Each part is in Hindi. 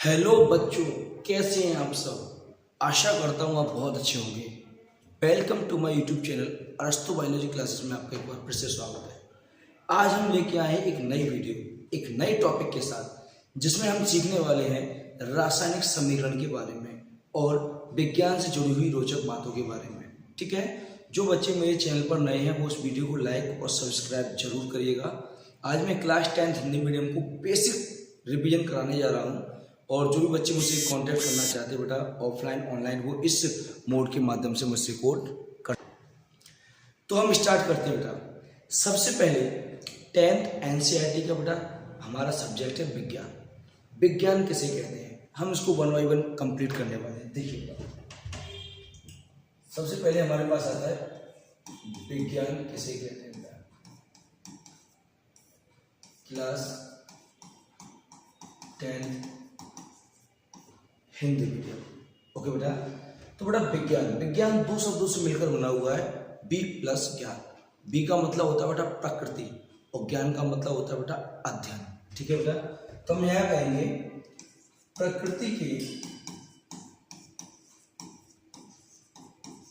हेलो बच्चों, कैसे हैं आप सब। आशा करता हूँ आप बहुत अच्छे होंगे। Welcome to my YouTube channel Arastu biology classes में आपका एक बार फिर से स्वागत है। आज हम लेके आए हैं एक नई वीडियो, एक नए टॉपिक के साथ, जिसमें हम सीखने वाले हैं रासायनिक समीकरण के बारे में और विज्ञान से जुड़ी हुई रोचक बातों के बारे में। ठीक है, जो बच्चे मेरे चैनल पर नए हैं वो उस वीडियो को लाइक और सब्सक्राइब जरूर करिएगा। आज मैं क्लास 10th हिंदी मीडियम को बेसिक रिवीजन कराने जा रहा हूँ और जो भी बच्चे मुझसे कांटेक्ट करना चाहते हैं बेटा ऑफलाइन ऑनलाइन, वो इस मोड के माध्यम से मुझसे कोड कर। तो हम स्टार्ट करते हैं बेटा। सबसे पहले 10th एनसीईआरटी का बेटा हमारा सब्जेक्ट है विज्ञान। विज्ञान किसे कहते हैं, हम इसको वन बाई वन कंप्लीट करने वाले हैं। देखिए बेटा, सबसे पहले हमारे पास आता है विज्ञान किसे कहते हैं बेटा। Class 10th Hindi medium. Okay बेटा, तो बेटा विज्ञान दो शब्दों से मिलकर बना हुआ है, बी प्लस ज्ञान। बी का मतलब होता है बेटा प्रकृति और ज्ञान का मतलब होता है बेटा अध्ययन। ठीक है बेटा, तो हम यहां कहेंगे प्रकृति के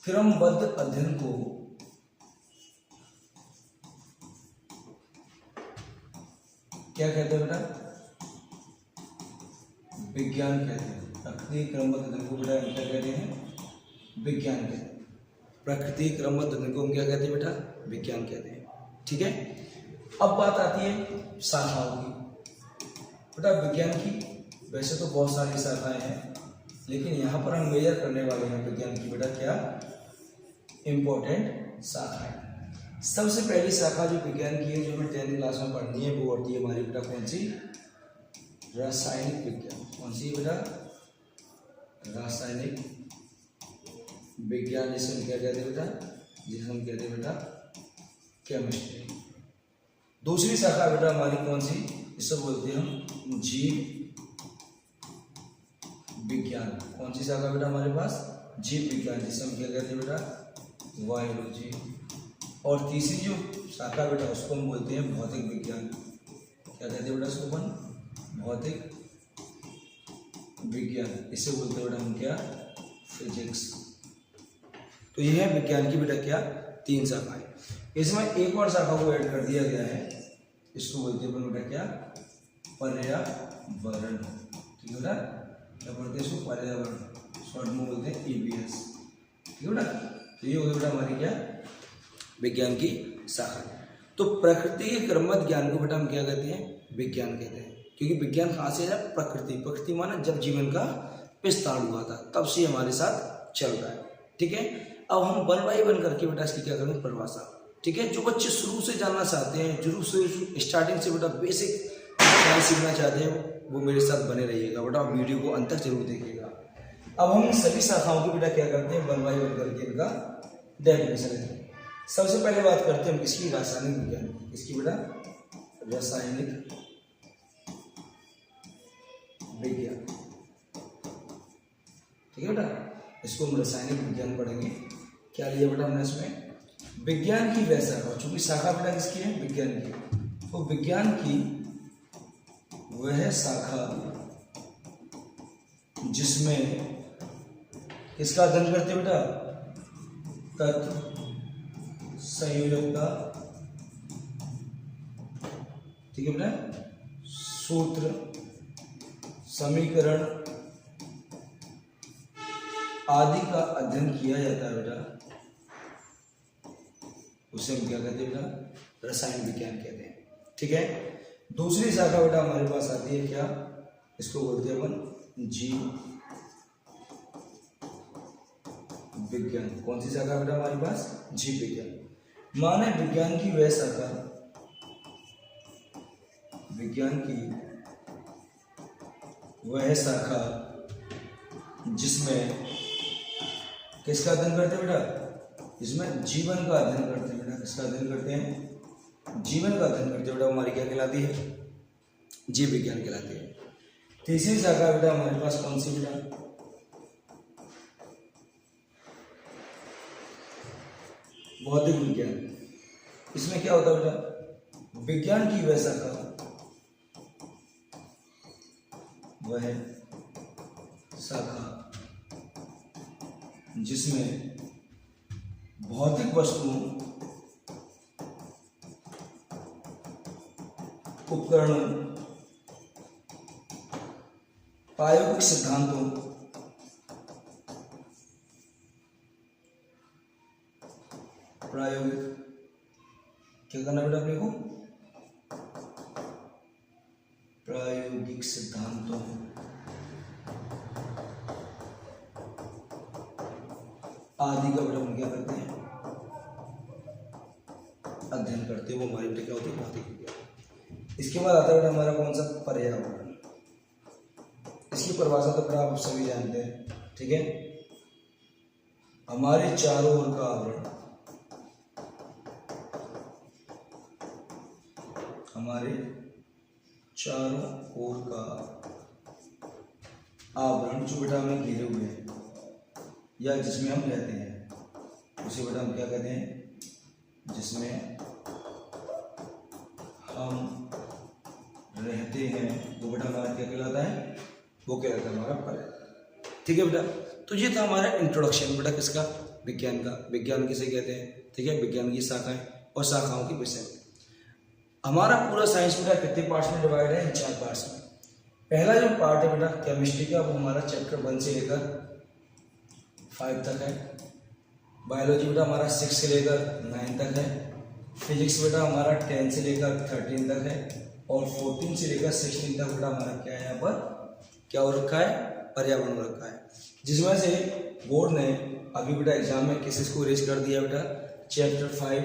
क्रमबद्ध अध्ययन को क्या कहते हैं बेटा, विज्ञान कहते हैं। प्रकृति क्रमबद्ध अध्ययन को बेटा क्या कहते हैं, विज्ञान कहते हैं। प्रकृति क्रमबद्ध अध्ययन को हम क्या कहते हैं बेटा, विज्ञान कहते हैं। ठीक है, अब बात आती है शाखाओं की बेटा विज्ञान की। वैसे तो बहुत सारी शाखाएं हैं, लेकिन यहाँ पर हम मेजर करने वाले हैं विज्ञान की बेटा क्या इंपॉर्टेंट शाखाएं। सबसे पहली शाखा जो विज्ञान की है, जो हमें 10th क्लास में पढ़नी है, वो होती है हमारी बेटा कौन सी, रासायनिक विज्ञान। कौन सी बेटा, रासायनिक विज्ञान, जिसे हम क्या कहते हैं बेटा, जिसे हम कहते हैं बेटा केमिस्ट्री। दूसरी शाखा बेटा हमारी कौन सी, इसे बोलते हैं हम जीव विज्ञान। कौन सी शाखा बेटा हमारे पास, जीव विज्ञान, जिसे हम क्या कहते हैं बेटा बायोलॉजी। और तीसरी जो शाखा बेटा उसको हम बोलते हैं भौतिक विज्ञान। क्या कहते हैं बेटा उसको अपन, भौतिक विज्ञान, इसे बोलते हैं बेटा हम क्या, फिजिक्स। तो ये है विज्ञान की बेटा क्या तीन शाखाएं। इसमें एक और शाखा को ऐड कर दिया गया है, इसको बोलते हैं बेटा क्या, पर्यावरण। ठीक है बेटा, क्या बोलते हैं इसको, पर्यावरण, शॉर्ट में बोलते हैं ईवीएस। ठीक है बेटा, तो ये हो गया बेटा हमारी क्या विज्ञान की शाखा। तो प्रकृति के क्रमबद्ध ज्ञान को बेटा हम क्या कहते हैं, विज्ञान कहते हैं। क्योंकि विज्ञान कहाँ से है, प्रकृति माना जब जीवन का विस्तार हुआ था तब से हमारे साथ चल रहा है। ठीक है, अब हम वन बाई वन करके बेटा इसकी क्या करेंगे, परिभाषा। ठीक है, जो बच्चे शुरू से जानना चाहते हैं, शुरू से स्टार्टिंग से बेटा बेसिक सीखना चाहते हैं, वो मेरे साथ बने रहिएगा बेटा, वीडियो को अंत तक जरूर देखिएगा। अब हम सभी शाखाओं की बेटा क्या करते हैं, वन बाई वन करके इनका डेफिनेशन लेते हैं। सबसे पहले बात करते हैं हम किसकी, रासायनिक विज्ञान। इसकी बेटा रासायनिक विज्ञान। ठीक है बेटा, इसको हम रासायनिक विज्ञान पढ़ेंगे। क्या लिया बेटा हमने इसमें, विज्ञान की वह शाखा, चूंकि शाखा बेटा किसकी है, विज्ञान की, तो विज्ञान की वह शाखा जिसमें किसका अध्ययन करते हैं बेटा, तत्व संयोजकता। ठीक है बेटा, सूत्र, समीकरण आदि का अध्ययन किया जाता है बेटा, उसे हम क्या कहते हैं बेटा, रसायन विज्ञान कहते हैं। ठीक है, दूसरी शाखा बेटा हमारे पास आती है क्या, इसको बोलते हैं अपन जीव विज्ञान। कौन सी शाखा बेटा हमारे पास, जीव विज्ञान। माने विज्ञान की वह शाखा, विज्ञान की वह शाखा जिसमें किसका अध्ययन करते हैं बेटा, इसमें जीवन का अध्ययन करते हैं बेटा। किसका अध्ययन करते हैं, जीवन का अध्ययन करते हैं बेटा, हमारी क्या कहलाती है, जीव विज्ञान कहलाती है। तीसरी शाखा बेटा हमारे पास कौन सी बेटा, भौतिक विज्ञान। इसमें क्या होता है बेटा, विज्ञान की वह शाखा वह शाखा जिसमें भौतिक वस्तुओं, उपकरणों, प्रायोगिक सिद्धांतों, क्या करना बेटा अपने को, प्रायोगिक सिद्धांतों आदि का बेटा हम क्या करते हैं, अध्ययन करते हैं। वो हमारी बेटा क्या होती है, भौतिक विज्ञान। इसके बाद आता है बेटा हमारा कौन सा, पर्यावरण। इसकी परिभाषा तो बेटा आप सभी जानते हैं, ठीक है। हमारे चारों ओर का आवरण, हमारे चारों ओर का आवरण जो बेटा हमें घेरे हुए हैं या जिसमें हम रहते हैं, उसे बेटा हम क्या कहते हैं, जिसमें हम रहते हैं, वो बेटा हमारा क्या कहलाता है, वो कहलाता है हमारा पर्यावरण। ठीक है बेटा, तो ये था हमारा इंट्रोडक्शन बेटा किसका, विज्ञान का। विज्ञान किसे कहते हैं, ठीक है, विज्ञान की शाखाएं और शाखाओं के विषय में। हमारा पूरा साइंस बेटा कितने पार्ट्स में डिवाइड है, इन 4 पार्ट्स में। पहला जो पार्ट है बेटा केमिस्ट्री का, वो हमारा चैप्टर 1 से लेकर 5 तक है। बायोलॉजी बेटा हमारा 6 से लेकर 9 तक है। फिजिक्स बेटा हमारा 10 से लेकर 13 तक है। और 14 से लेकर 16 तक बेटा हमारा क्या है, यहाँ पर क्या हो रखा है, पर्यावरण हो रखा है। जिसमें से बोर्ड ने अभी बेटा एग्जाम में किस को इरेज कर दिया बेटा, चैप्टर 5,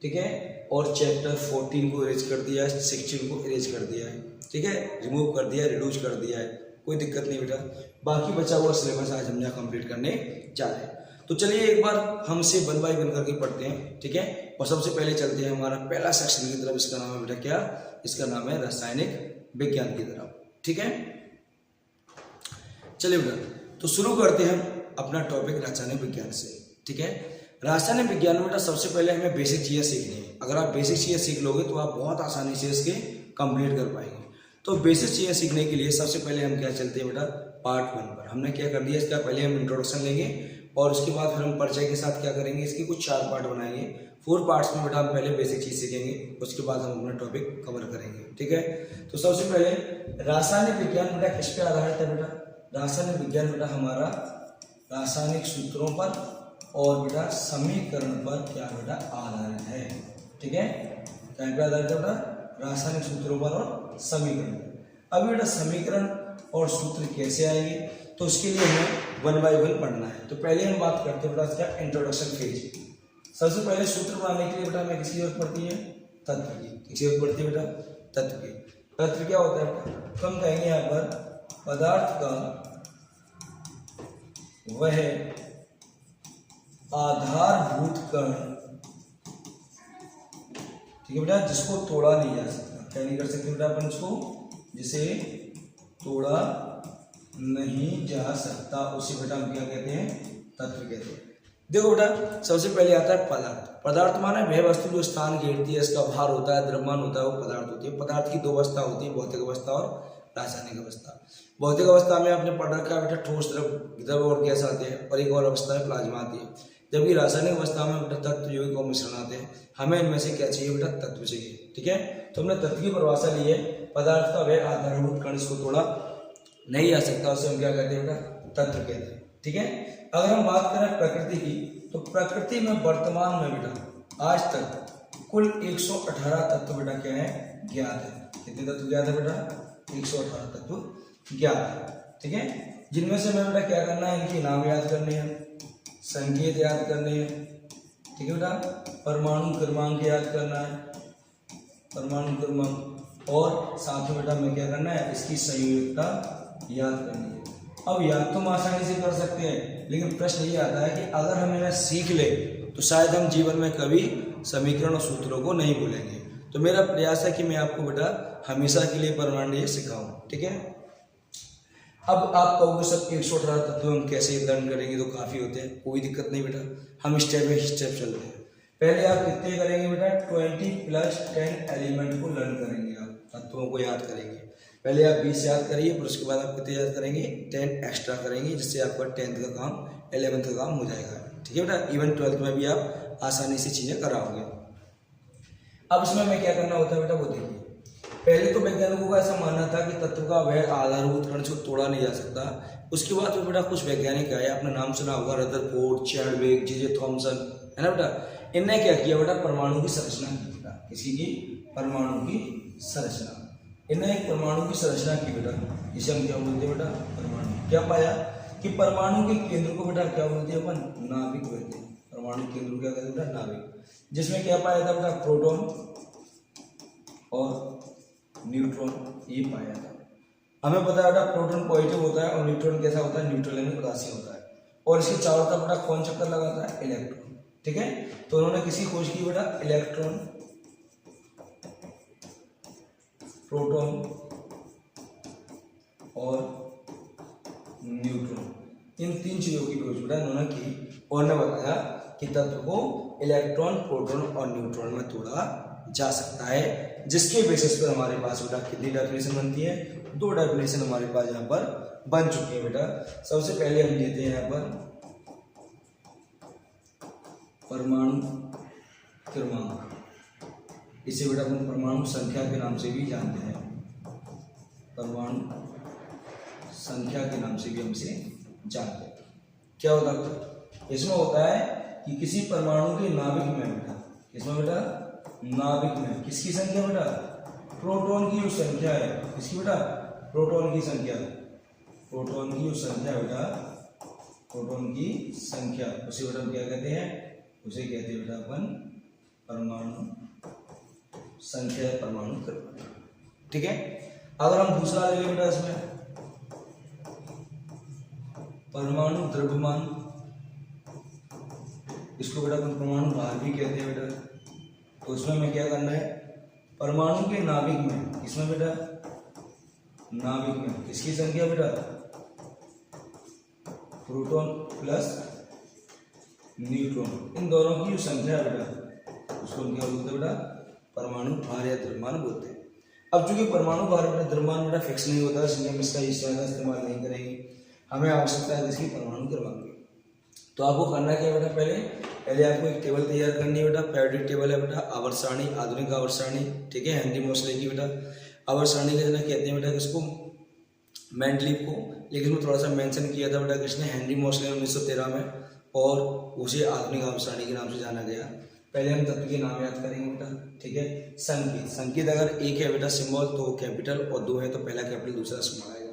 ठीक है, और चैप्टर 14 को इरेज कर दिया है, 16 को इरेज कर दिया है, ठीक है, रिमूव कर दिया है, रिड्यूस कर दिया है, कोई दिक्कत नहीं बेटा। बाकी बचा हुआ सिलेबस आज हम यहाँ कंप्लीट करने जा रहे हैं। तो चलिए एक बार हमसे 1 बाय 1 करके पढ़ते हैं, ठीक है। और सबसे पहले चलते हैं हमारा पहला सेक्शन की तरफ। इसका नाम है बेटा क्या, इसका नाम है रासायनिक विज्ञान की तरफ, ठीक है। चलिए बेटा, तो शुरू करते हैं हम अपना टॉपिक रासायनिक विज्ञान से, ठीक है। रासायनिक विज्ञान में बेटा सबसे पहले हमें बेसिक चीज़ें सीखनी है। अगर आप बेसिक चीज़ें सीख लोगे तो आप बहुत आसानी से इसके कंप्लीट कर पाएंगे। तो बेसिक चीज़ें सीखने के लिए सबसे पहले हम क्या चलते हैं बेटा, पार्ट 1 पर। हमने क्या कर दिया, इसका पहले हम इंट्रोडक्शन लेंगे और उसके बाद फिर हम परिचय के साथ क्या करेंगे, इसके कुछ 4 पार्ट बनाएंगे। 4 पार्ट्स में बेटा हम पहले बेसिक चीज़ सीखेंगे, उसके बाद हम अपना टॉपिक कवर करेंगे, ठीक है। तो सबसे पहले रासायनिक विज्ञान बेटा किस पे आधारित है बेटा, रासायनिक विज्ञान बेटा हमारा रासायनिक सूत्रों पर और बेटा समीकरण पर क्या बेटा आधारित है, ठीक है। क्या पे आधारित है बेटा, रासायनिक सूत्रों पर और समीकरण। अब बेटा समीकरण और सूत्र कैसे आएंगे, तो उसके लिए हमें 1 बाय 1 पढ़ना है। तो पहले हम बात करते हैं बेटा इसका इंट्रोडक्शन फेज। सबसे पहले सूत्र बनाने के लिए बेटा हमें किसकी जरूरत पड़ती है, तत्व की। किसकी जरूरत पड़ती है बेटा, तत्व की। तत्व क्या होता है बेटा, तो हम कहेंगे यहाँ पर पदार्थ का वह आधारभूत कण, ठीक है बेटा, जिसको तोड़ा नहीं जा सकता। क्या नहीं कर सकते बेटा अपन इसको, जिसे तोड़ा नहीं जा सकता, उसी बेटा हम क्या कहते हैं, तत्व कहते हैं। देखो बेटा सबसे पहले आता है पदार्थ। पदार्थ माने वह वस्तु जो स्थान घेरती है, इसका भार होता है, द्रव्यमान होता है, वो पदार्थ होती है। पदार्थ की 2 अवस्था होती है, भौतिक अवस्था और रासायनिक अवस्था। भौतिक अवस्था में आपने पढ़ रखा है बेटा ठोस, द्रव और गैस आते हैं, और एक और अवस्था में प्लाज्मा आती है। जबकि रासायनिक अवस्था में बेटा तत्व यौगिक और मिश्रण आते हैं। हमें इनमें से क्या चाहिए बेटा, तत्व चाहिए, ठीक है। तो हमने तत्व की परिभाषा ली है, पदार्थ का वह आधारभूत कण इसको तोड़ा नहीं जा सकता, उसे हम क्या कहते हैं बेटा, तत्व कहते हैं, ठीक है। अगर हम बात करें प्रकृति की, तो प्रकृति में वर्तमान में बेटा आज तक कुल 118 तत्व बेटा क्या है, ज्ञात है। कितने तत्व ज्ञात है बेटा, 118 तत्व ज्ञात है, ठीक है। जिनमें से हमें बेटा क्या करना है, इनके नाम याद करने हैं, संकेत याद करने हैं, ठीक है बेटा। परमाणु क्रमांक याद करना है, परमाणु क्रमांक, और साथ में बेटा हमें क्या करना है, इसकी संयोजकता याद करनी है। अब याद तो हम आसानी से कर सकते हैं, लेकिन प्रश्न ये आता है कि अगर हम इन्हें सीख ले तो शायद हम जीवन में कभी समीकरण और सूत्रों को नहीं भूलेंगे। तो मेरा प्रयास है कि मैं आपको बेटा हमेशा के लिए परमाणु सिखाऊं, ठीक है। अब आप कहोगे सर 118 तत्व हम कैसे लर्न करेंगे, तो काफ़ी होते हैं, कोई दिक्कत नहीं बेटा, हम स्टेप बाय स्टेप चलते हैं। पहले आप कितने करेंगे बेटा, 20 + 10 एलिमेंट को लर्न करेंगे, आप तत्वों को याद करेंगे। पहले आप 20 याद करिए, फिर उसके बाद आप कितने याद करेंगे, 10 एक्स्ट्रा करेंगे, जिससे आपका 10th का काम 11th का काम हो जाएगा। ठीक है बेटा, इवन 12th में भी आप आसानी से चीज़ें कराओगे। अब इसमें हमें क्या करना होता है बेटा, वो देखिए। पहले तो वैज्ञानिकों का ऐसा मानना था कि तत्व का वह आधारभूत कण को तोड़ा नहीं जा सकता। उसके बाद तो बेटा कुछ वैज्ञानिक आए, आपने नाम सुना होगा, रदरफोर्ड, चैडविक, जे थॉमसन, है ना बेटा। इनने क्या किया बेटा, परमाणु की संरचना की बेटा, किसी की परमाणु की संरचना। इन्हें एक परमाणु की संरचना की बेटा, जिसे हम क्या बोलते हैं बेटा, परमाणु। क्या पाया कि परमाणु के केंद्र को बेटा क्या बोलते हैं अपन, नाभिक बोलते हैं। परमाणु केंद्र को क्या कहते हैं बेटा, नाभिक। जिसमें क्या पाया था बेटा, प्रोटॉन और न्यूट्रॉन, ये पाया था। हमें पता है बेटा प्रोटॉन पॉजिटिव होता है और न्यूट्रॉन कैसा होता है, न्यूट्रल यानी उदासीन होता है। और इसके चारों तरफ बेटा कौन चक्कर लगाता है, इलेक्ट्रॉन। ठीक है, तो उन्होंने किसी खोज की बेटा, इलेक्ट्रॉन, प्रोटॉन और न्यूट्रॉन, इन 3 चीजों की खोज बेटा उन्होंने की और ने बताया कि तत्व को इलेक्ट्रॉन, प्रोटॉन और न्यूट्रॉन में तोड़ा जा सकता है, जिसके बेसिस पर हमारे पास बेटा कितनी डेफिनेशन बनती है, 2 डेफिनेशन हमारे पास यहाँ पर बन चुकी है बेटा। सबसे पहले हम लेते हैं यहाँ पर परमाणु क्रमांक, इसे बेटा अपन परमाणु संख्या के नाम से भी जानते हैं, परमाणु संख्या के नाम से भी हम इसे जानते हैं। क्या होता है इसमें, होता है कि किसी परमाणु के नाभिक में बेटा, इसमें बेटा नाभिक में किसकी संख्या बेटा, प्रोटॉन की जो संख्या है, किसकी बेटा, प्रोटॉन की संख्या, प्रोटॉन की जो संख्या बेटा, प्रोटॉन की संख्या, उसे बेटा हम क्या कहते हैं, उसे कहते हैं बेटा अपन परमाणु संख्या, परमाणु क्रमांक। ठीक है, अगर हम दूसरा ले लें बेटा, इसमें परमाणु द्रव्यमान, इसको बेटा अपन परमाणु भार भी कहते हैं बेटा। तो उसमें हमें क्या करना है, परमाणु के नाभिक में, इसमें बेटा नाभिक में किसकी संख्या बेटा, प्रोटॉन प्लस न्यूट्रॉन, इन दोनों की जो संख्या है बेटा, उसको हम क्या बोलते हैं बेटा, परमाणु भार या द्रव्यमान बोलते हैं। अब चूंकि परमाणु भार बेटा द्रव्यमान बेटा फिक्स नहीं होता, इसलिए हम इसका इस तरह का इस्तेमाल नहीं करेंगे। हमें आवश्यकता है इसकी परमाणु क्रमांक की। तो आपको करना क्या बेटा, पहले आपको एक टेबल तैयार करनी है बेटा, पीरियोडिक टेबल है बेटा, आवर्त सारणी, आधुनिक आवर्त सारणी। ठीक है, हेनरी मोसले की बेटा आवर्त सारणी का जना कहते हैं बेटा किसको, मेंडलीव को, लेकिन मैं थोड़ा सा मेंशन किया था बेटा किसने, हेनरी मोसले 1913 में, और उसे आधुनिक आवर्त सारणी के नाम से जाना गया। पहले हम तत्व के नाम याद करेंगे बेटा। ठीक है, संकेत, संकेत अगर एक है बेटा सिंबल तो कैपिटल, और 2 है तो पहला कैपिटल दूसरा स्मॉल आएगा।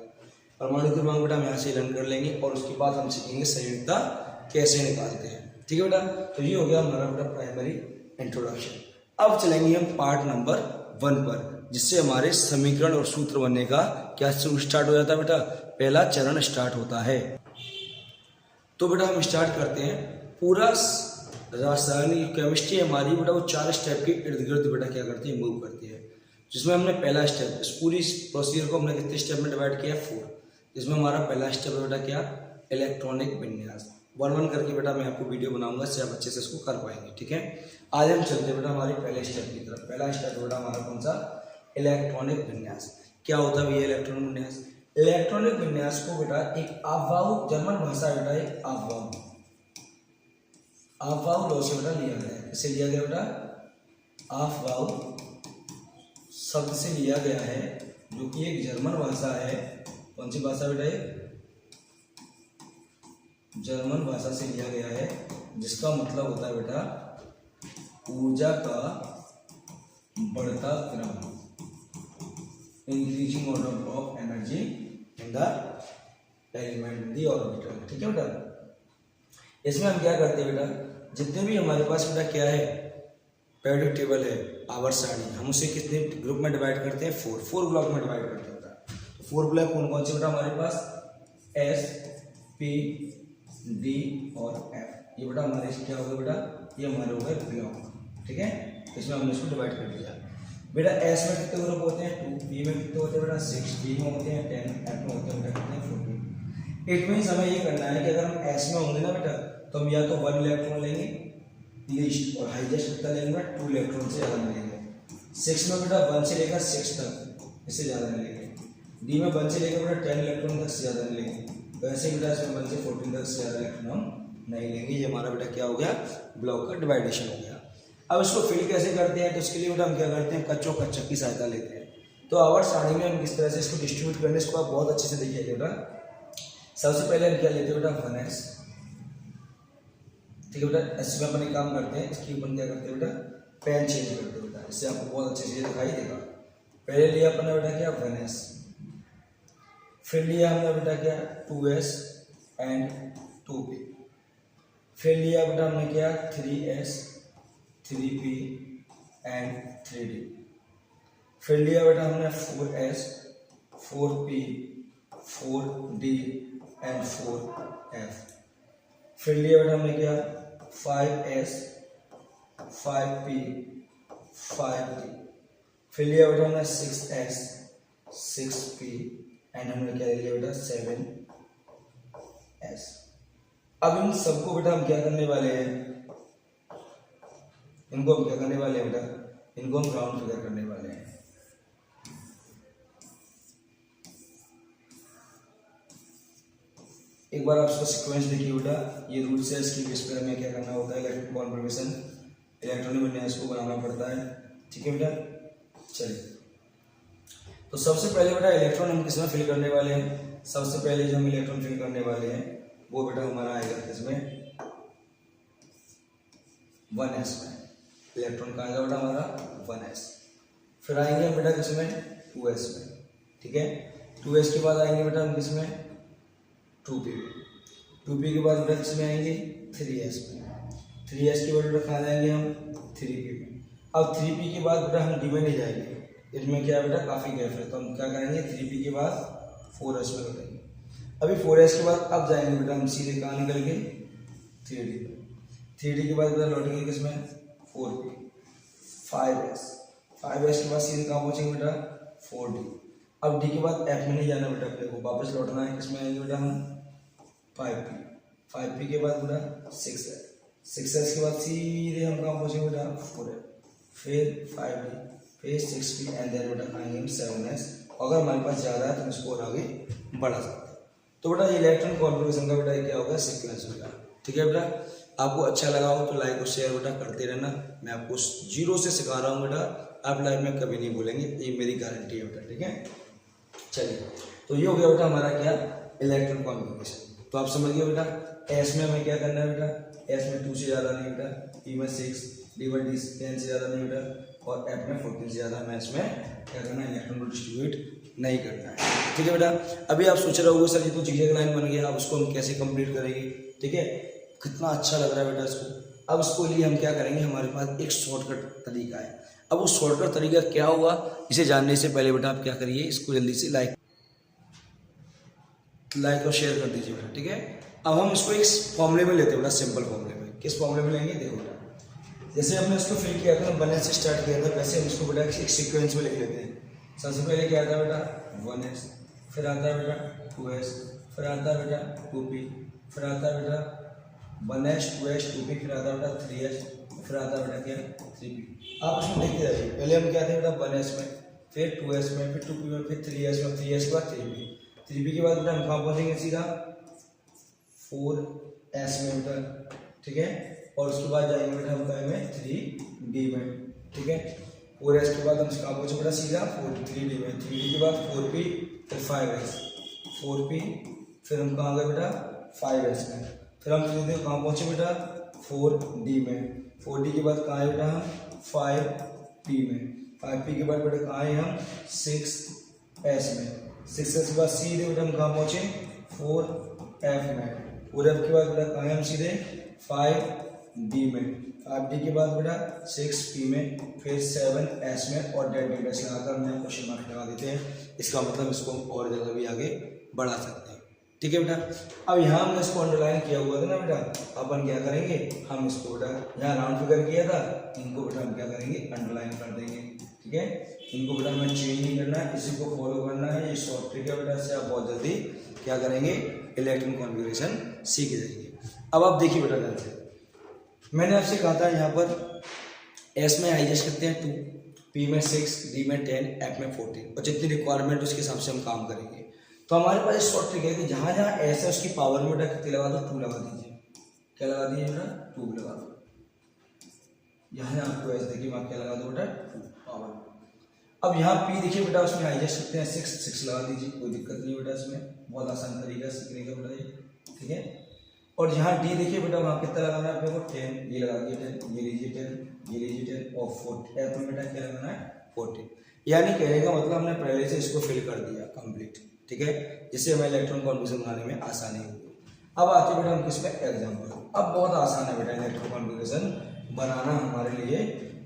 परमाणु क्रमांक बेटा हम यहाँ से लर्न कर लेंगे, और उसके बाद हम सीखेंगे संयुक्ता कैसे निकालते हैं। ठीक है बेटा, तो ये हो गया हमारा बेटा प्राइमरी इंट्रोडक्शन। अब चलेंगे हम पार्ट नंबर 1 पर, जिससे हमारे समीकरण और सूत्र बनने का क्या स्टार्ट हो जाता है बेटा, पहला चरण स्टार्ट होता है। तो बेटा हम स्टार्ट करते हैं। पूरा रासायनिक केमिस्ट्री हमारी बेटा वो 4 स्टेप के इर्द गिर्द बेटा क्या करती है, मूव करती है। जिसमें हमने पहला स्टेप, इस पूरी प्रोसीजर को हमने कितने स्टेप में डिवाइड किया, 4। जिसमें हमारा पहला स्टेप है बेटा क्या, इलेक्ट्रॉनिक विन्यास। 1 करके बेटा मैं आपको वीडियो बनाऊंगा, इससे आप अच्छे से इसको कर पाएंगे। ठीक है, आज हम चलते बेटा हमारे पहले स्टेप की तरफ। पहला स्टेप बेटा हमारा कौन सा, इलेक्ट्रॉनिक विन्यास। क्या होता है ये इलेक्ट्रॉनिक विन्यास, इलेक्ट्रॉनिक विन्यास को बेटा एक अफवाह, जर्मन भाषा बेटा एक अफवाह लॉ से बेटा लिया गया है। किससे लिया गया बेटा, अफवाह शब्द से लिया गया है, जो कि एक जर्मन भाषा है। कौन सी भाषा बेटा, जर्मन भाषा से लिया गया है, जिसका मतलब होता है बेटा ऊर्जा का बढ़ता क्रम, increasing order of energy in the element the orbital. ठीक है बेटा, इसमें हम क्या करते हैं बेटा, जितने भी हमारे पास बेटा क्या है, पीरियोडिक टेबल है, आवर्त सारणी, हम उसे कितने ग्रुप में डिवाइड करते हैं, 4 ब्लॉक में डिवाइड करते हैं बेटा। तो 4 ब्लॉक कौन से बेटा हमारे पास, एस, पी, डी और एफ। ये बेटा हमारे क्या हो गए बेटा, ये हमारे हो गए ब्लॉक। ठीक है, इसमें हमने इसको डिवाइड कर दिया बेटा। एस में कितने ग्रुप होते हैं, 2, बी में कितने होते हैं बेटा 6, डी में होते हैं 10, एफ में होते हैं बेटा कितने 14। इट मीन्स हमें ये करना है कि अगर हम एस में होंगे ना बेटा, तो हम या तो 1 इलेक्ट्रॉन लेंगे लीस्ट, और हाईएस्ट कितना लेंगे 2 इलेक्ट्रॉन से ज़्यादा मिलेंगे। 6 में बेटा 1 से लेकर 6 तक, इससे ज़्यादा मिलेंगे। डी में 1 से लेकर बेटा 10 इलेक्ट्रॉन तक से ज़्यादा नहीं लेंगे। वैसे बेटा इसमें 1 से 14 तक से ज़्यादा इलेक्ट्रॉन हम नहीं लेंगे। ये हमारा बेटा क्या हो गया, ब्लॉक का डिवाइडेशन हो गया। अब इसको फिल कैसे करते हैं, तो इसके लिए बेटा हम क्या करते हैं, कच्चों कच्चक की सहायता लेते हैं। तो आवर सारणी में हम किस तरह से इसको डिस्ट्रीब्यूट करने, इसको आप बहुत अच्छे से देखिए बेटा। सबसे पहले हम क्या लेते हैं बेटा 1s, ठीक है बेटा। इसमें अपन एक काम करते हैं, इसकी अपन क्या करते हैं बेटा, पेन चेंज करते हैं बेटा, इससे आपको बहुत अच्छे से दिखाई देगा। पहले लिया अपन ने बेटा क्या 1s, फिर लिया हमने बेटा क्या 2s एंड 2p, फिर लिया बेटा हमने क्या 3s 3p एंड 3d, फिर लिया बेटा हमने 4s 4p 4d and 4f, फिर लिया बेटा हमने क्या 5s 5p 5d, फिर लिया बेटा हमने 6s 6p एंड हमने क्या लिया बेटा 7s। अब इन सबको बेटा हम क्या करने वाले हैं, इनको हम क्या करने वाले हैं बेटा, इनको हम राउंड फिगर करने वाले हैं। एक बार आप इसका सीक्वेंस देखिए बेटा, ये रूल से इसकी बेस पर हमें क्या करना होता है, इलेक्ट्रॉन कॉन्फिगरेशन इलेक्ट्रॉनिक विन्यास को बनाना पड़ता है, ठीक है बेटा। चलिए, तो सबसे पहले बेटा इलेक्ट्रॉन हम किसमें फिल करने वाले हैं, सबसे पहले जो हम इलेक्ट्रॉन फिल करने वाले हैं वो बेटा हमारा आएगा किसमें 1s में, इलेक्ट्रॉन का आएगा बेटा हमारा 1s। फिर आएंगे हम बेटा किसमें 2s में, ठीक है। 2s के बाद आएंगे बेटा हम किसमें 2p में, 2p के बाद बेटा किसमें आएंगे 3s में, 3s के बाद बेटा कहाँ जाएंगे हम 3p में। अब 3p के बाद बेटा हम d में नहीं जाएंगे, इसमें क्या है बेटा काफ़ी गैप है, तो हम क्या करेंगे 3p के बाद 4s में करेंगे। अभी 4s के बाद अब जाएंगे बेटा हम सीधे कहाँ निकल के 3d में, 3d के बाद बेटा लौटेंगे किसमें 4p 5s, 5s के बाद सीधे कहाँ पहुँचेंगे बेटा 4d। अब d के बाद f में नहीं जाना बेटा, अपने को वापस लौटना है, किसमें आएंगे बेटा हम 5p, 5p के बाद बेटा 6s, 6s के बाद सीधे हम कहाँ पहुँचेंगे बेटा 4s, फिर 5d, फिर 6p एंड देन बेटा खाएंगे हम 7s। अगर हमारे पास ज़्यादा है तो इसको और आगे बढ़ा सकते हैं। तो बेटा ये इलेक्ट्रॉन कॉन्फिगरेशन का बेटा क्या होगा सीक्वेंस बेटा, ठीक है बेटा। आपको अच्छा लगा हो तो लाइक और शेयर बेटा करते रहना। मैं आपको जीरो से सिखा रहा हूँ बेटा, आप लाइफ में कभी नहीं भूलेंगे, ये मेरी गारंटी है बेटा, ठीक है। चलिए, तो ये हो गया बेटा हमारा क्या इलेक्ट्रॉन कॉन्फिगरेशन। तो आप समझ गए बेटा, एस में हमें क्या करना है बेटा, एस में 2 से ज़्यादा नहीं बेटा, ई में 6, डी में 10 से ज़्यादा नहीं बेटा, और एफ में 14 से ज़्यादा हमें इसमें क्या करना है, इलेक्ट्रॉन को डिस्ट्रीब्यूट नहीं करना है, ठीक है बेटा। अभी आप सोच रहे होंगे सर ये तो जिगजैग लाइन बन गया, अब उसको हम कैसे कंप्लीट करेंगे, ठीक है। कितना अच्छा लग रहा है बेटा इसको। अब इसको लिए हम क्या करेंगे, हमारे पास एक शॉर्टकट तरीका है। अब वो शॉर्टकट तरीका क्या होगा, इसे जानने से पहले बेटा आप क्या करिए, इसको जल्दी से लाइक और शेयर कर दीजिए बेटा, ठीक है। अब हम इसको एक फॉर्मूले में लेते हैं बेटा, सिंपल फॉर्मूले में। किस फॉर्मूले में लेंगे, देखो बेटा, जैसे हमने इसको फिल किया था, 1s से स्टार्ट किया था, वैसे हम इसको बेटा एक सीक्वेंस में लिख लेते हैं। सबसे पहले क्या आता है बेटा 1s, फिर आता है बेटा 2s, फिर आता है बेटा 2p, फिर आता है बेटा 1s 2s 2p, फिर आता है बेटा 3s, फिर आता है बेटा क्या 3p। आप इसमें देखते जाइए, पहले हम क्या थे बेटा 1s में, फिर 2s में, फिर 2p में, फिर 3s में, 3s के बाद 3p, 3p के बाद बेटा हम कहाँ पहुँचेंगे सीधा 4s में बेटा, ठीक है। और उसके बाद जाएंगे बेटा हम कहेंगे 3d में, ठीक है। 4s के बाद हम कहाँ पहुँचे बेटा सीधा 3d में, 3d के बाद 4p, फिर 5s, 4p, फिर हम कहाँ गए बेटा 5s में, फिर हम सीधे कहाँ पहुँचे बेटा 4d में, 4d के बाद कहाँ है बेटा हम 5p में, 5p के बाद बेटा कहाँ है हम 6s में, 6s के बाद सीधे बेटा हम कहाँ पहुँचे 4f में, 4f के बाद बेटा कहाँ है हम सीधे 5d में, 5d के बाद बेटा 6p में, फिर 7s में, और डेट डेट लगाकर हम क्वेश्चन मार्क लगा देते हैं। इसका मतलब इसको हम और जगह भी आगे बढ़ा सकते हैं, ठीक है बेटा। अब यहाँ हमने इसको अंडरलाइन किया हुआ था ना बेटा, अपन क्या करेंगे, हम इसको बेटा यहाँ राउंड फिगर किया था, इनको बेटा हम क्या करेंगे अंडरलाइन कर देंगे, ठीक है। इनको बेटा हमें चेंज नहीं करना है, इसी को फॉलो करना है, ये शॉर्ट ट्रिक है बेटा, इससे आप बहुत जल्दी क्या करेंगे इलेक्ट्रॉन कॉन्फिगरेशन सीख जाएंगे। अब आप देखिए बेटा ध्यान से, मैंने आपसे कहा था यहाँ पर एस में हाइजेस्ट कितने हैं 2, पी में 6, डी में 10, एफ में 14 और जितनी रिक्वायरमेंट उसके हिसाब से हम काम करेंगे। तो हमारे पास एक शॉर्ट ट्रिक है कि जहाँ जहाँ एस है उसकी पावर में बेटा कितनी लगा दो, 2 लगा दीजिए। क्या लगा दीजिए बेटा, 2 लगा दो। यहाँ आपको ऐसे देखिए वहाँ क्या लगा दो बेटा, 2 पावर। अब यहाँ पी देखिए बेटा, उसमें आई जा सकते हैं 6 लगा दीजिए, कोई दिक्कत नहीं बेटा, इसमें बहुत आसान तरीका सीखने का बेटा ये, ठीक है। और यहाँ डी देखिए बेटा, वहाँ कितना लगाना है अपने को, 10, ये लगा दिए 10, ये लीजिए 10, ये लीजिए 10 और 40 एफ में बेटा क्या लगाना है, 40। यानी कहने का मतलब हमने पहले से इसको फिल कर दिया कंप्लीट, ठीक है, जिससे हमें इलेक्ट्रॉन कॉन्फ़िगरेशन बनाने में आसानी होगी। अब आते हैं बेटा हम किस पे, एग्जाम्पल। अब बहुत आसान है बेटा इलेक्ट्रॉन कॉन्फ़िगरेशन बनाना हमारे लिए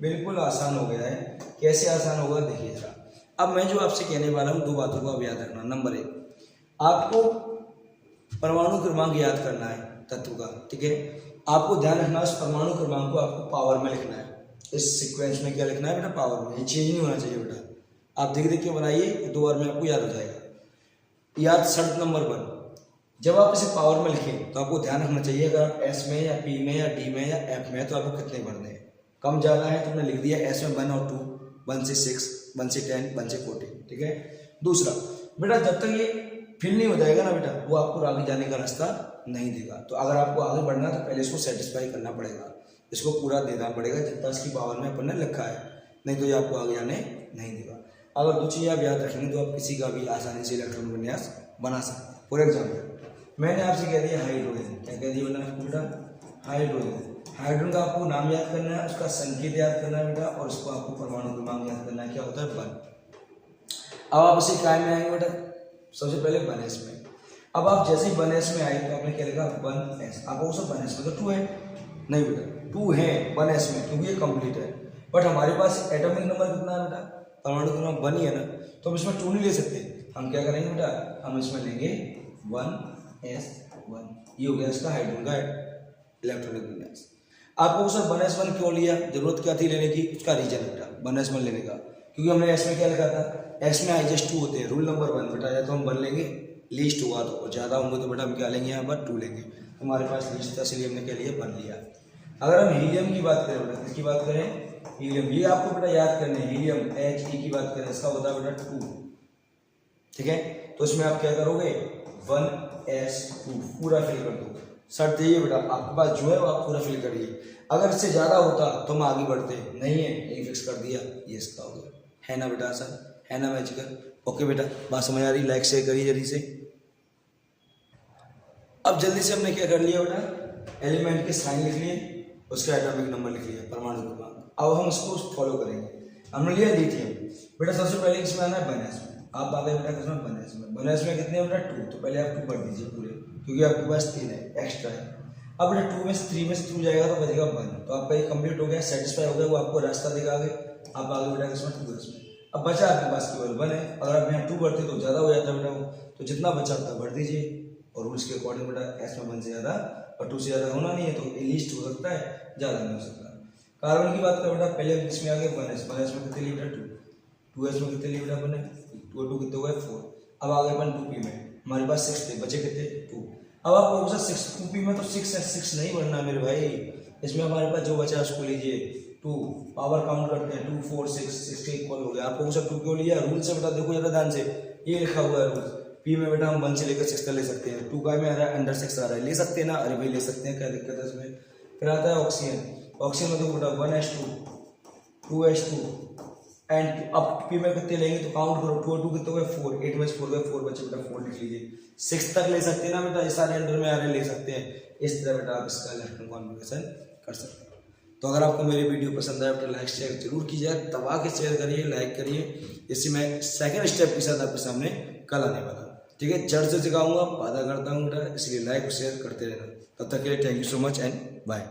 बिल्कुल आसान हो गया है। कैसे आसान होगा देखिए जरा। अब मैं जो आपसे कहने वाला हूँ 2 बातों को आप याद रखना। नंबर 1, आपको परमाणु क्रमांक याद करना है तत्व का, ठीक है। आपको ध्यान रखना उस परमाणु क्रमांक को आपको पावर में लिखना है। इस सीक्वेंस में क्या लिखना है बेटा, पावर में। ये चेंज नहीं होना चाहिए बेटा। आप देख के बनाइए, 2 बार में आपको याद हो जाएगा। याद शर्त नंबर 1, जब आप इसे पावर में लिखें तो आपको ध्यान रखना चाहिए अगर आप एस में या पी में या डी में या एफ में है तो आपको कितने भरने हैं। कम ज़्यादा है तो हमने लिख दिया एस में 1 और 2, 1 से 6, 1 से 10, 1 से 14, ठीक है। दूसरा बेटा, जब तक ये फिल नहीं हो जाएगा ना बेटा, वो आपको आगे जाने का रास्ता नहीं देगा। तो अगर आपको आगे बढ़ना है तो पहले इसको सेटिस्फाई करना पड़ेगा, इसको पूरा देना पड़ेगा जितना इसकी पावर में अपन ने लिखा है, नहीं तो ये आपको आगे जाने नहीं देगा। अगर 2 चीज़ें आप याद रखेंगे तो आप किसी का भी आसानी से इलेक्ट्रॉन विन्यास बना सकते हैं। फॉर एग्जाम्पल मैंने आपसे कह दिया हाइड्रोजन, क्या कह दिया बेटा, हाइड्रोजन। हाइड्रोजन का आपको नाम याद करना है, उसका संकेत याद करना है बेटा, और उसको आपको परमाणु क्रमांक याद करना है, क्या होता है 1। अब आप इसे काय में आएंगे बेटा, सबसे पहले 1s में। अब आप जैसे ही 1s में आए तो आपने क्या लिखा, 1s। आपको सब 1s में तो 2 है नहीं बेटा, 2 है 1s में क्योंकि ये कंप्लीट है। बट हमारे पास एटॉमिक नंबर कितना है बेटा, परमाणु क्रमांक 1 ही है ना, तो हम इसमें 2 नहीं ले सकते। हम क्या करेंगे बेटा, हम इसमें लेंगे 1s1। ये हो गया इसका हाइड्रोजन का इलेक्ट्रॉनिक विन्यास। आपको सर 1s1 क्यों लिया, जरूरत क्या थी लेने की, उसका रीजन बेटा 1s1 लेने का, क्योंकि हमने एस में क्या लिखा था, एस में हाईएस्ट 2 होते हैं। रूल नंबर 1 बेटा, या तो हम 1 लेंगे, लीस्ट हुआ तो, और ज़्यादा होंगे तो बेटा हम क्या लेंगे, यहाँ पर 2 लेंगे। हमारे पास लीस्ट था इसलिए हमने क्या लिया, 1 लिया। अगर हम हीलियम की बात करें बेटा, किसकी बात करें, हीलियम, ये आपको बेटा याद करने हैं। हीलियम He की बात करें, इसका होता है बेटा 2, ठीक है। तो इसमें आप क्या करोगे, 1s2 पूरा फिल कर दो। शर्त यही है बेटा, आपके पास जो है वो आप पूरा फिल करिए। अगर इससे ज़्यादा होता तो हम आगे बढ़ते, नहीं है यही फिक्स कर दिया, ये इसका हो गया। है ना बेटा आसान, है ना मैजिकल। ओके बेटा, बात समझ आ रही, लाइक शेयर करिए जल्दी से। अब जल्दी से हमने क्या कर लिया बेटा, एलिमेंट के साइन लिख लिए, उसका एटॉमिक नंबर लिख लिया, परमाणु क्रमांक। अब हम उसको फॉलो करेंगे। हमने लिया लिथियम बेटा, सबसे पहले किसमें आना है, 1s में। आप आ गए बेटा किसमें, 1s में। 1s में कितने बेटा, 2, तो पहले आप 2 पढ़ दीजिए पूरे, क्योंकि आपके पास 3 है, एक्स्ट्रा है। अब बेटा 2 में से 3 में से 2 जाएगा तो बचेगा 1, तो आपका ये कंप्लीट हो गया, सेटिस्फाई हो गया, वो आपको रास्ता दिखा आगे। आप आगे बेटा किसमें, 2s में। अब बचा आपके पास केवल 1 है। अगर आप यहाँ 2 बढ़ते तो ज़्यादा हो जाता बेटा वो, तो जितना बचा उतना भर दीजिए, और रूल्स के अकॉर्डिंग बेटा एस में 1 से ज़्यादा और 2 से ज़्यादा होना नहीं है, तो लीस्ट हो सकता है, ज़्यादा नहीं हो सकता। कार्बन की बात करें बेटा, पहले हम इसमें आ गए 1s। 1s में कितने लिए बेटा, 2। 2s में कितने लिए बेटा, 1 है, 2 2 कितने हो गए, 4। अब आ गए अपन 2p में, हमारे पास 6 थे, बचे कितने, 2। अब आप कहोगे सर 6 2p में तो 6 है, 6 नहीं बढ़ना मेरे भाई, इसमें हमारे पास जो बचा उसको लीजिए 2। पावर काउंट करते हैं, 2 4 6 के इक्वल हो गया। आप कहोगे सर 2 क्यों लिया, रूल से बेटा देखो जरा ध्यान से, ये लिखा हुआ है रूल। p में बेटा हम 1 से लेकर 6 तक ले सकते हैं। 2 का में आ रहा है, अंडर 6 आ रहा है, ले सकते हैं ना, अरे भाई ले सकते हैं, क्या दिक्कत है इसमें। फिर आता है ऑक्सीजन। ऑक्सीजन में देखो बेटा 1s2 2s2 एंड अब पी में कितने लेंगे तो काउंट करो, 2 और 2 कितने हो गए, 4। 8 में 4 गए, 4 बचे बेटा, 4 लिख लीजिए। 6 तक ले सकते हैं ना बेटा, ये सारे अंडर में आ रहे ले सकते हैं। इस तरह बेटा आप इसका इलेक्ट्रॉन कॉन्फ़िगरेशन कर सकते हैं। तो अगर आपको मेरी वीडियो पसंद आए तो लाइक शेयर जरूर कीजिए, दबा के शेयर करिए, लाइक करिए। इससे मैं सेकंड स्टेप के साथ आपके सामने कल आने वाला हूँ, ठीक है। जड़ से सिखाऊंगा, वादा करता हूँ बेटा, इसलिए लाइक शेयर करते रहना। तब तक के लिए thank you so much and bye.